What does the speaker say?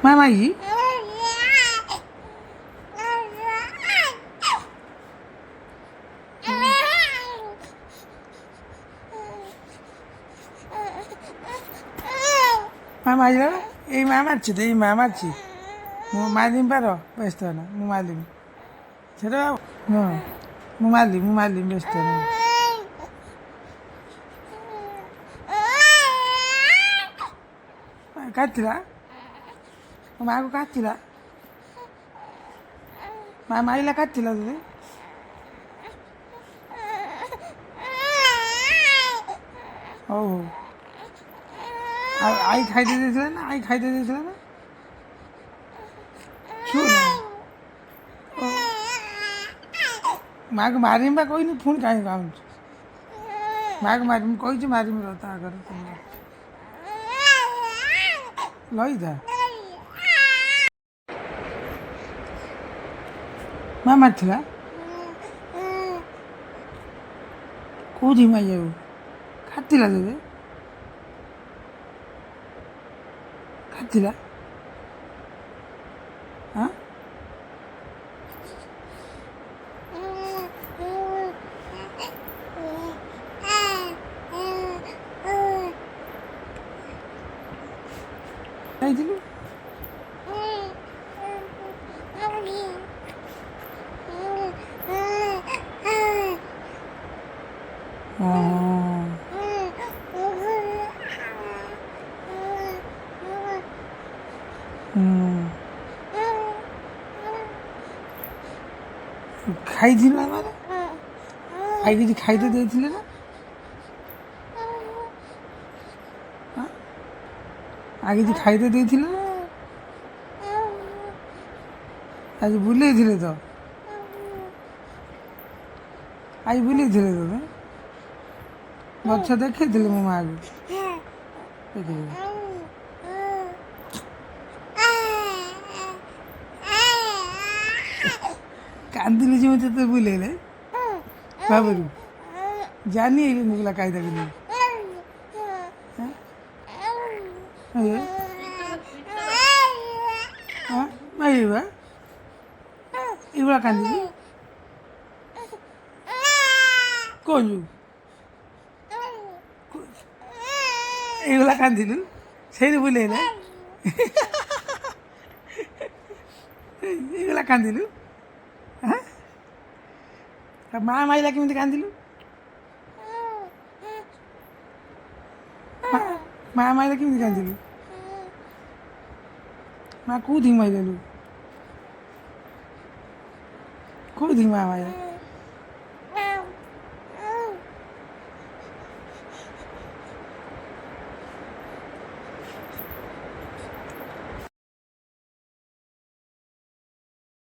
Mama yi. Mama yi la. Ei mama chi de mama chi. Mu malim baro besto na. Mu malim. Chero. No. Mu malim besto na. Katila. Mama ko katila. Mama yi la katila de. Oh. आई खाइते दिएছিল না आई खाइते दिएছিল না শুন माग मारिम बा कोई नहीं phone काहे गाउँ माग मारिम कोई चाहिँ मारिम र त आगर लई दा मा माथिला कोदिमा जाऊ खातिला देबे खातिला हाँ खाइदिलु ଖାଇଥିଲ ମାନେ ଆଇ କିଛି ଖାଇତେ ଦେଇଥିଲେ ନା ଆଉ କିଛି ଖାଇତେ ଦେଇଥିଲେ ନା ଆଜି ବୁଲେଇଥିଲେ ତ ଆଜି ବୁଲେଇଥିଲେ ତତେ ଗଛ ଦେଖେଇଥିଲେ ମୋ ମାଆକୁ ଦେଖିଥିଲେ कांदिले जे होते ते बुलेले बाबरू जानी है मुगला कायदा के लिए हाँ मैं ये बा इवला कांदिले कौन यू इवला कांदिलु सही बुलेले इवला कांदिलु ମା ମାଇଲା କେମିତି କାନ୍ଦିଲୁ ମା ମାଇଲା କେମିତି କାନ୍ଦିଲୁ ମା କୋଉଠିକି ମାଇଲୁ କୋଉଠିକି ମା ମାଇଲା